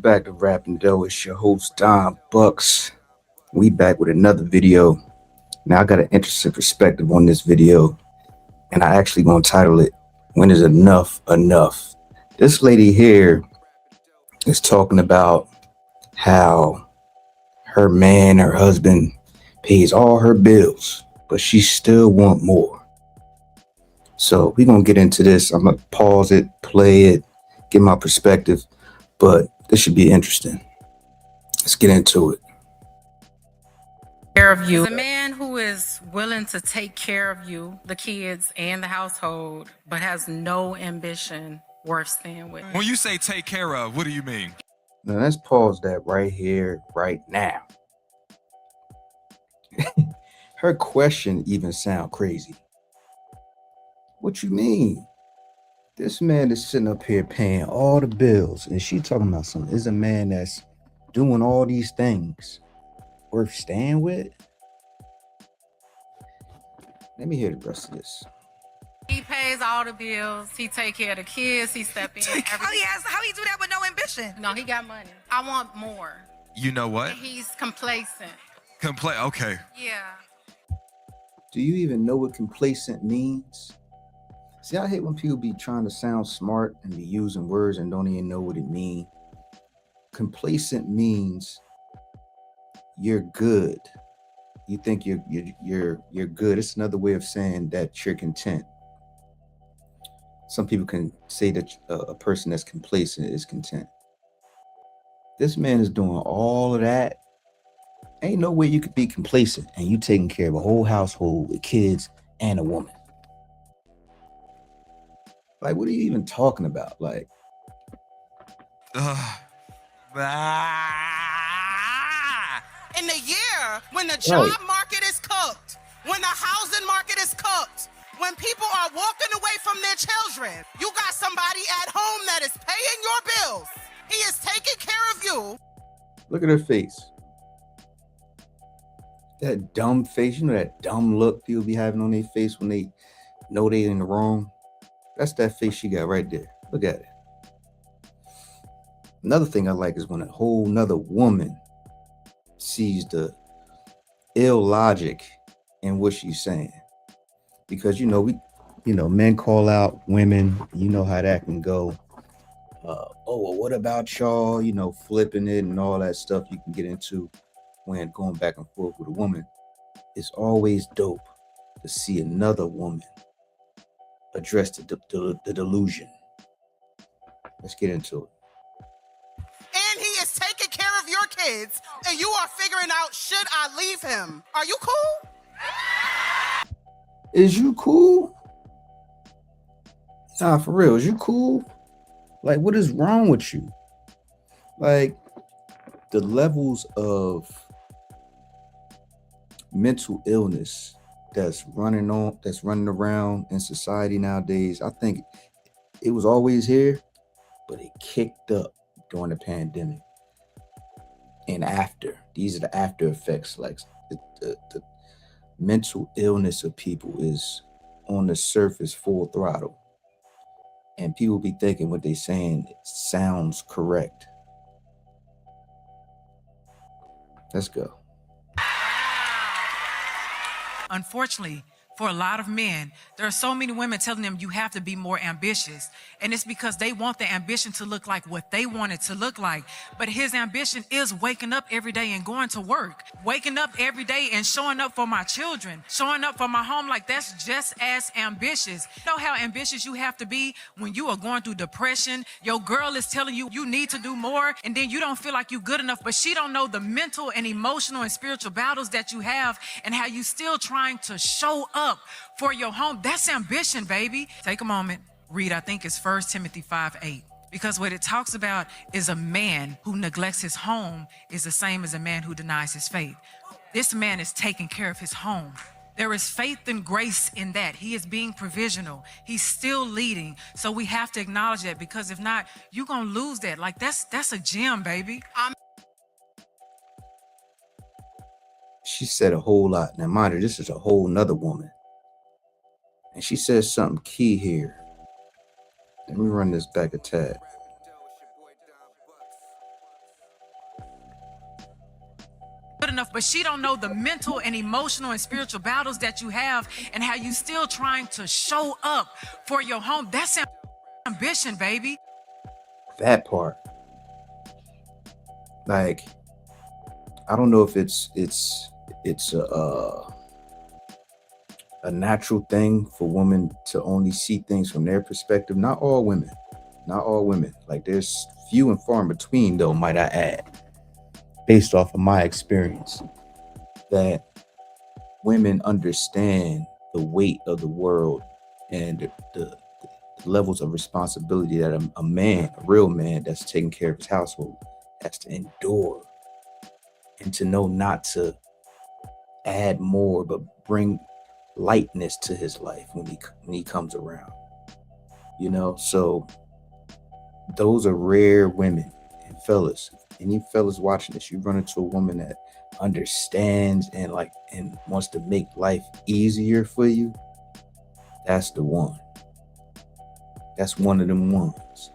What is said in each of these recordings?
back to Rappin Dough. It's your host Don Bucks. We back with another video. Now I got an interesting perspective on this video, and I actually gonna title it "When is enough enough?" This lady here is talking about how her man, her husband, pays all her bills, but she still want more. So we're gonna get into this. I'm gonna pause it, play it, get my perspective, but this should be interesting. Let's get into it. Care of you. A man who is willing to take care of you, the kids, and the household, but has no ambition worth staying with. When you say take care of, what do you mean? Now let's pause that right here, right now. Her question even sound crazy. What you mean? This man is sitting up here paying all the bills, and she talking about something. Is a man that's doing all these things worth staying with? Let me hear the rest of this. He pays all the bills. He take care of the kids. He step in. How he do that with no ambition? No, he got money. I want more. You know what? And he's complacent. Okay. Yeah. Do you even know what complacent means? See, I hate when people be trying to sound smart and be using words and don't even know what it means. Complacent means you're good. You think you're good. It's another way of saying that you're content. Some people can say that a person that's complacent is content. This man is doing all of that. Ain't no way you could be complacent and you taking care of a whole household with kids and a woman. Like, what are you even talking about? Like, In the year when the job market is cooked, when the housing market is cooked, when people are walking away from their children, you got somebody at home that is paying your bills. He is taking care of you. look at her face. That dumb face, you know, that dumb look people be having on their face when they know they in the wrong. That's that face she got right there. Look at it. Another thing I like is when a whole nother woman sees the illogic in what she's saying. Because men call out women, you know how that can go. Well, what about y'all? Flipping it and all that stuff you can get into when going back and forth with a woman. It's always dope to see another woman address the delusion. Let's get into it. And he is taking care of your kids, and you are figuring out, should I leave him? Are you cool? Is you cool? Nah, for real, is you cool? Like, what is wrong with you? Like, the levels of mental illness that's running around in society nowadays, I think it was always here, but it kicked up during the pandemic and after. These are the after effects. Like, the mental illness of people is on the surface full throttle, and people be thinking what they saying sounds correct. Let's go. Unfortunately, for a lot of men, there are so many women telling them you have to be more ambitious. And it's because they want the ambition to look like what they want it to look like. But his ambition is waking up every day and going to work, waking up every day and showing up for my children, showing up for my home. Like, that's just as ambitious. You know how ambitious you have to be when you are going through depression? Your girl is telling you you need to do more, and then you don't feel like you're good enough, but she don't know the mental and emotional and spiritual battles that you have and how you still trying to show up for your home. That's ambition, baby. Take a moment, read, I think it's 1 Timothy 5:8. Because what it talks about is a man who neglects his home is the same as a man who denies his faith. This man is taking care of his home. There is faith and grace in that. He is being provisional. He's still leading. So we have to acknowledge that, because if not, you're going to lose that. Like, that's a gem, baby. She said a whole lot. Now, mind you, this is a whole nother woman. And she says something key here. Let me run this back a tad. enough, but she don't know the mental and emotional and spiritual battles that you have and how you still trying to show up for your home. That's ambition, baby. That part. Like, I don't know if it's a natural thing for women to only see things from their perspective. Not all women. Not all women. Like, there's few and far in between, though, might I add, based off of my experience, that women understand the weight of the world and the levels of responsibility that a man, a real man that's taking care of his household, has to endure, and to know not to add more but bring lightness to his life when he comes around, you know. So those are rare women. And fellas, any fellas watching this, you run into a woman that understands and wants to make life easier for you, that's the one. That's one of them ones.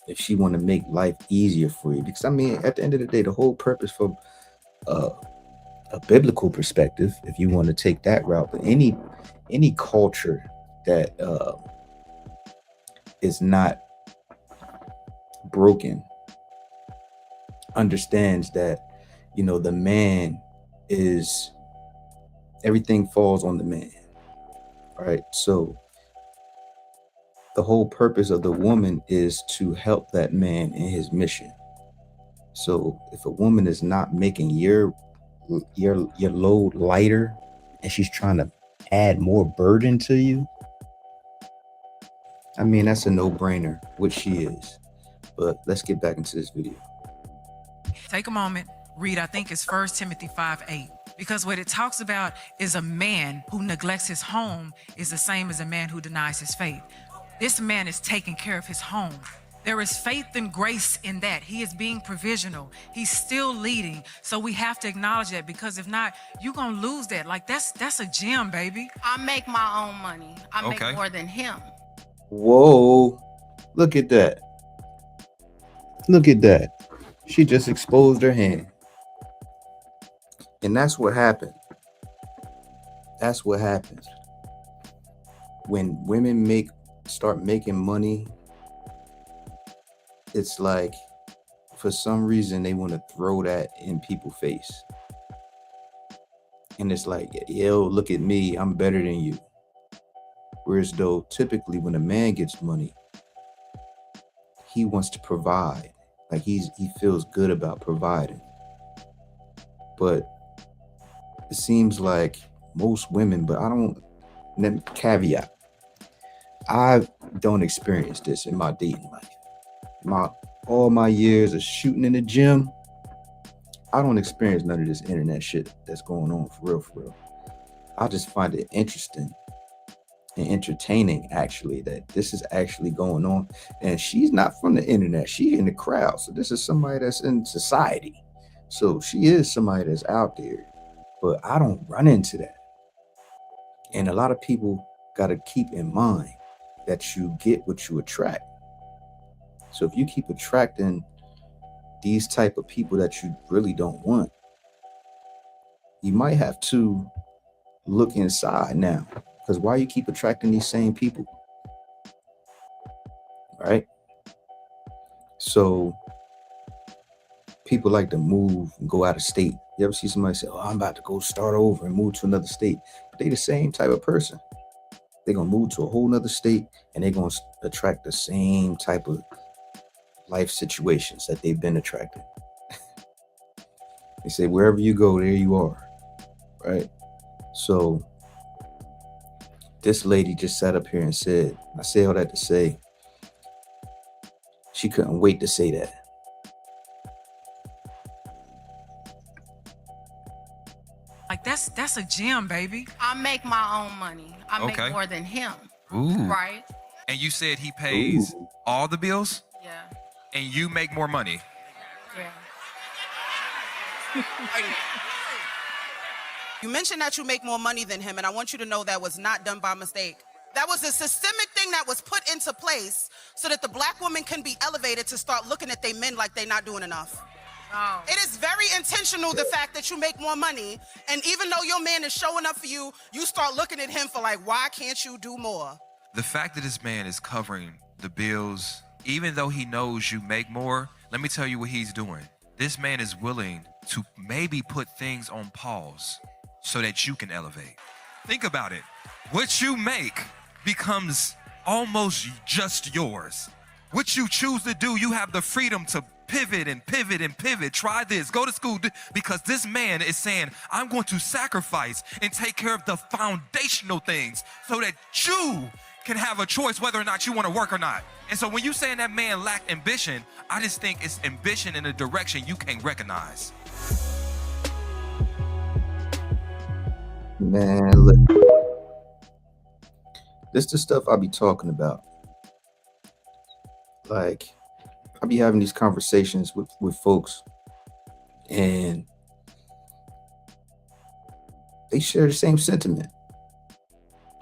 If she want to make life easier for you, because I mean, at the end of the day, the whole purpose for a biblical perspective, if you want to take that route, but any culture that is not broken understands that, you know, the man is, everything falls on the man, right? So the whole purpose of the woman is to help that man in his mission. So if a woman is not making your load lighter and she's trying to add more burden to you, I mean, that's a no-brainer, which she is. But let's get back into this video. Take a moment, read, I think it's 1 Timothy 5:8. Because what it talks about is a man who neglects his home is the same as a man who denies his faith. This man is taking care of his home. There is faith and grace in that. He is being provisional. He's still leading. So we have to acknowledge that, because if not, you're going to lose that. Like, that's a gem, baby. I make my own money. I make Okay. more than him. Whoa, look at that. Look at that. She just exposed her hand. And that's what happened. That's what happens. When women start making money, it's like, for some reason, they want to throw that in people's face. And it's like, yo, look at me, I'm better than you. Whereas though, typically when a man gets money, he wants to provide. Like, he feels good about providing. But it seems like most women, but caveat, I don't experience this in my dating life. All my years of shooting in the gym, I don't experience none of this internet shit that's going on for real. I just find it interesting and entertaining, actually, that this is actually going on. And she's not from the internet, she's in the crowd. So this is somebody that's in society. So she is somebody that's out there, but I don't run into that. And a lot of people got to keep in mind that you get what you attract. So if you keep attracting these type of people that you really don't want, you might have to look inside now. Because why you keep attracting these same people? Right? So people like to move and go out of state. You ever see somebody say, oh, I'm about to go start over and move to another state? But they the same type of person. They're going to move to a whole nother state and they're going to attract the same type of life situations that they've been attracting. They say, wherever you go, there you are. Right? So this lady just sat up here and said, I say all that to say, she couldn't wait to say that. Like, that's a gem, baby. I make my own money. I make Okay. more than him. Ooh. Right? And you said he pays all the bills Yeah. and you make more money. Yeah. You mentioned that you make more money than him, and I want you to know that was not done by mistake. That was a systemic thing that was put into place so that the black woman can be elevated to start looking at they men like they're not doing enough. Oh. It is very intentional, the fact that you make more money. And even though your man is showing up for you, you start looking at him for like, why can't you do more? The fact that this man is covering the bills, even though he knows you make more, let me tell you what he's doing. This man is willing to maybe put things on pause so that you can elevate. Think about it. What you make becomes almost just yours. What you choose to do, you have the freedom to pivot and pivot and pivot. Try this, go to school, because this man is saying, I'm going to sacrifice and take care of the foundational things so that you can have a choice whether or not you want to work or not. And so when you saying that man lacked ambition, I just think it's ambition in a direction you can't recognize. Man, look. This the stuff I be talking about. Like, I be having these conversations with folks, and they share the same sentiment.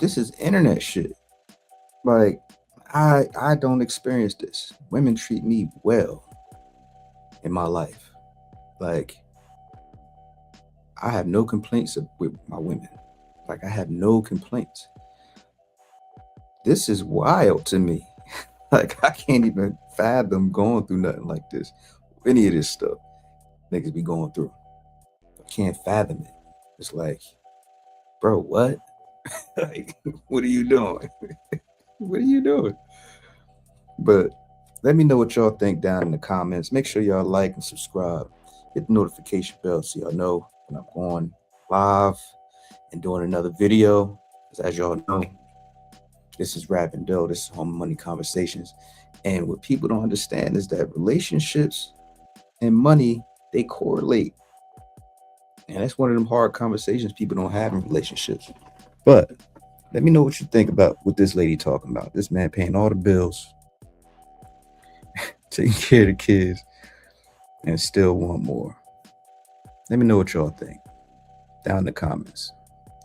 This is internet shit. Like, I don't experience this. Women treat me well in my life. Like, I have no complaints with my women. Like, I have no complaints. This is wild to me. Like, I can't even fathom going through nothing like this. Any of this stuff niggas be going through. I can't fathom it. It's like, bro, what? Like, what are you doing? What are you doing? But let me know what y'all think down in the comments. Make sure y'all like and subscribe. Hit the notification bell so y'all know when I'm going live and doing another video. As y'all know, this is Rappin Dough. This is Home Money Conversations. And what people don't understand is that relationships and money, they correlate. And that's one of them hard conversations people don't have in relationships. But let me know what you think about what this lady talking about. This man paying all the bills, taking care of the kids, and still want more. Let me know what y'all think down in the comments.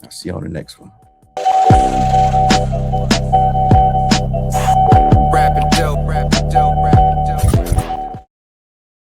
I'll see you on the next one.